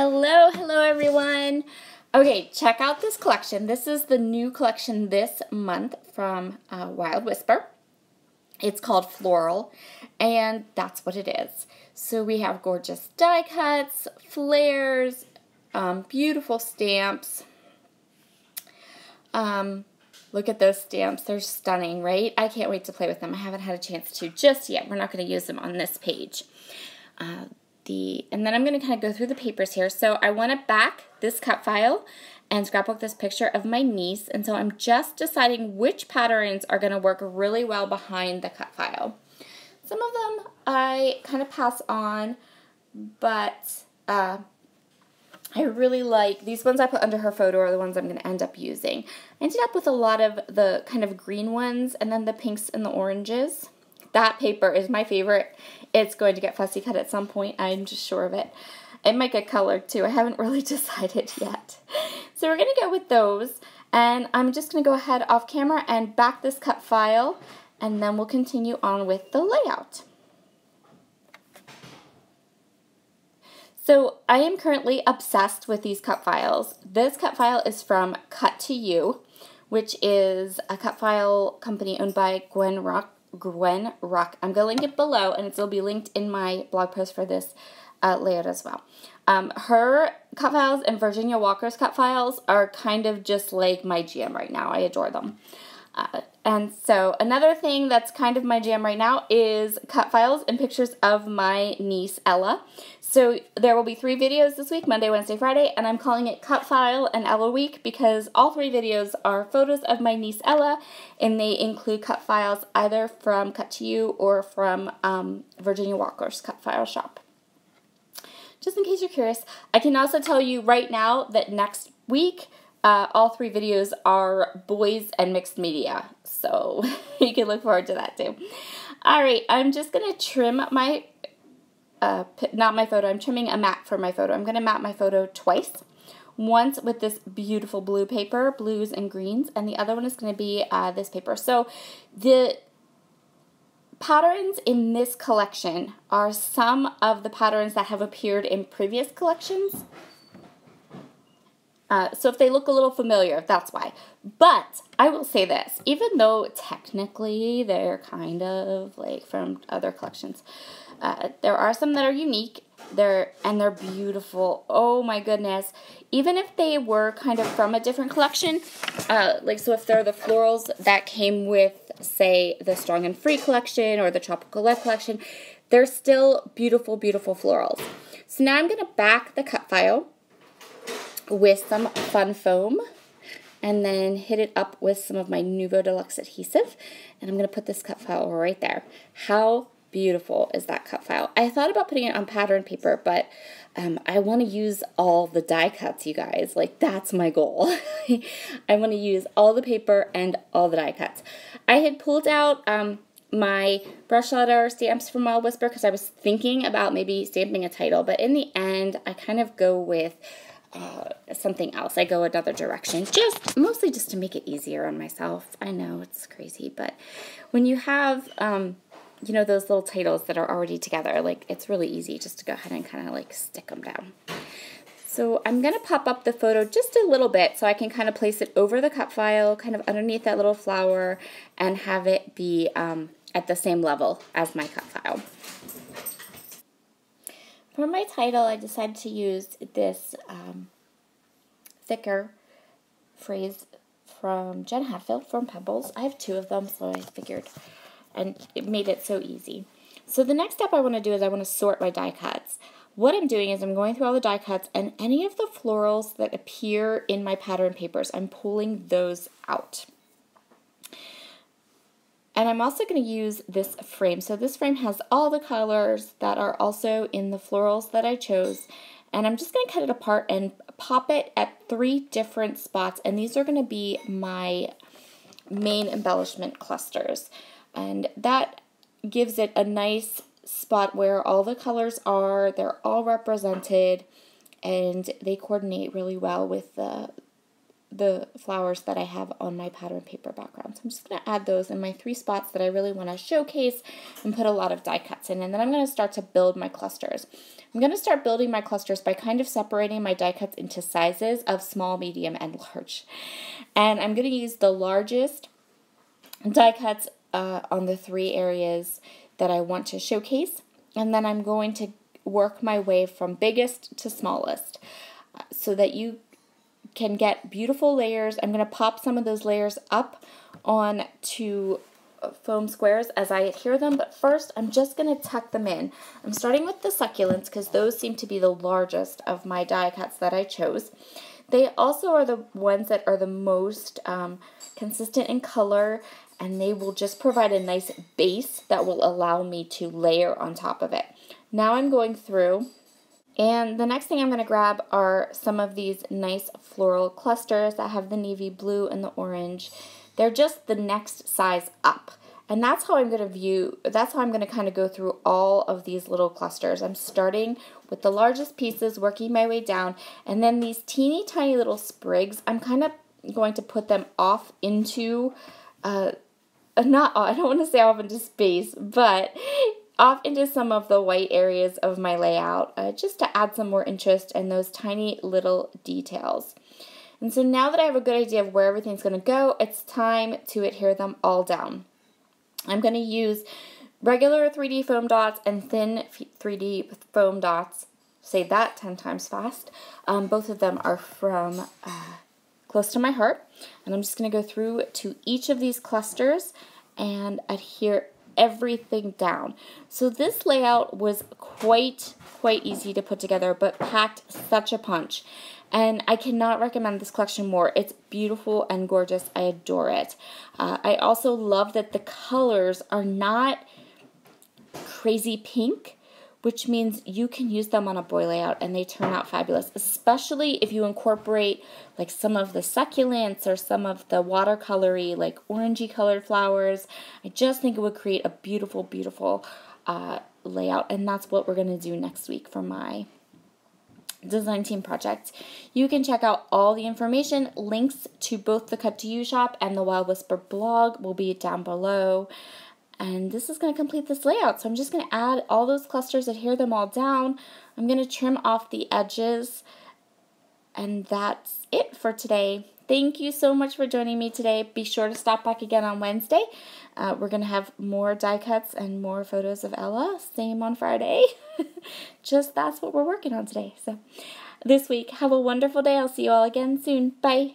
Hello everyone. Okay, check out this collection. This is the new collection this month from Wild Whisper. It's called Floral, and that's what it is. So we have gorgeous die cuts, flares, beautiful stamps. Look at those stamps. They're stunning, right? I can't wait to play with them. I haven't had a chance to just yet. We're not going to use them on this page. And then I'm going to kind of go through the papers here. So I want to back this cut file and scrapbook this picture of my niece. And so I'm just deciding which patterns are going to work really well behind the cut file. Some of them I kind of pass on, but I really like these ones I put under her photo are the ones I'm going to end up using. I ended up with a lot of the kind of green ones and then the pinks and the oranges. That paper is my favorite. It's going to get fussy cut at some point. I'm just sure of it. It might get colored too. I haven't really decided yet. So we're going to go with those. And I'm just going to go ahead off camera and back this cut file. And then we'll continue on with the layout. So I am currently obsessed with these cut files. This cut file is from Cut to You, which is a cut file company owned by Gwen Rock. I'm going to link it below, and it'll be linked in my blog post for this layout as well. Her cut files and Virginia Walker's cut files are kind of just like my jam right now. I adore them. And so another thing that's kind of my jam right now is cut files and pictures of my niece, Ella. So there will be 3 videos this week, Monday, Wednesday, Friday, and I'm calling it Cut File and Ella Week because all 3 videos are photos of my niece, Ella, and they include cut files either from Cut to You or from Virginia Walker's cut file shop. Just in case you're curious, I can also tell you right now that next week, all 3 videos are boys and mixed media, so you can look forward to that too. Alright, I'm just going to trim my, not my photo, I'm trimming a mat for my photo. I'm going to mat my photo twice. Once with this beautiful blue paper, blues and greens, and the other one is going to be this paper. So the patterns in this collection are some of the patterns that have appeared in previous collections. So if they look a little familiar, that's why. But I will say this, even though technically they're kind of like from other collections, there are some that are unique, and they're beautiful. Oh my goodness. Even if they were kind of from a different collection, like so if they're the florals that came with, say, the Strong and Free collection or the Tropical Love collection, they're still beautiful, beautiful florals. So now I'm going to back the cut file with some fun foam and then hit it up with some of my Nuvo Deluxe adhesive, and I'm going to put this cut file right there. How beautiful is that cut file? I thought about putting it on pattern paper, but I want to use all the die cuts, you guys. Like, that's my goal. I want to use all the paper and all the die cuts. I had pulled out my brush letter stamps from Wild Whisper because I was thinking about maybe stamping a title, but in the end, I kind of go with something else. I go another direction, mostly just to make it easier on myself. I know it's crazy, but when you have, you know, those little titles that are already together, like, it's really easy just to go ahead and kind of like stick them down. So I'm going to pop up the photo just a little bit so I can kind of place it over the cut file, kind of underneath that little flower, and have it be at the same level as my cut file. For my title, I decided to use this thicker phrase from Jen Hatfield from Pebbles. I have 2 of them, so I figured, and it made it so easy. So the next step I want to do is I want to sort my die cuts. What I'm doing is I'm going through all the die cuts, and any of the florals that appear in my pattern papers, I'm pulling those out. And I'm also going to use this frame. So this frame has all the colors that are also in the florals that I chose. And I'm just going to cut it apart and pop it at 3 different spots. And these are going to be my main embellishment clusters. And that gives it a nice spot where all the colors are. They're all represented. And they coordinate really well with the the flowers that I have on my pattern paper background. So I'm just going to add those in my 3 spots that I really want to showcase and put a lot of die cuts in. And then I'm going to start to build my clusters. I'm going to start building my clusters by kind of separating my die cuts into sizes of small, medium, and large. And I'm going to use the largest die cuts on the 3 areas that I want to showcase. And then I'm going to work my way from biggest to smallest so that you can get beautiful layers. I'm going to pop some of those layers up on to foam squares as I adhere them, but first I'm just going to tuck them in. I'm starting with the succulents because those seem to be the largest of my die cuts that I chose. They also are the ones that are the most consistent in color, and they will just provide a nice base that will allow me to layer on top of it. Now I'm going through, and the next thing I'm going to grab are some of these nice floral clusters that have the navy blue and the orange. They're just the next size up. And that's how I'm going to kind of go through all of these little clusters. I'm starting with the largest pieces, working my way down, and then these teeny tiny little sprigs, I'm kind of going to put them off into, I don't want to say off into space, but off into some of the white areas of my layout, just to add some more interest in those tiny little details. And so now that I have a good idea of where everything's going to go, it's time to adhere them all down. I'm going to use regular 3D foam dots and thin 3D foam dots. Say that 10 times fast. Both of them are from close to my heart. And I'm just going to go through to each of these clusters and adhere everything down. So this layout was quite easy to put together, but packed such a punch. And I cannot recommend this collection more. It's beautiful and gorgeous. I adore it. I also love that the colors are not crazy pink, which means you can use them on a boy layout and they turn out fabulous, especially if you incorporate like some of the succulents or some of the watercolory, like orangey colored flowers. I just think it would create a beautiful, beautiful layout, and that's what we're going to do next week for my design team project. You can check out all the information. Links to both the Cut to You shop and the Wild Whisper blog will be down below. And this is going to complete this layout. So I'm just going to add all those clusters, adhere them all down. I'm going to trim off the edges. And that's it for today. Thank you so much for joining me today. Be sure to stop back again on Wednesday. We're going to have more die cuts and more photos of Ella. Same on Friday. Just that's what we're working on today. So this week, have a wonderful day. I'll see you all again soon. Bye.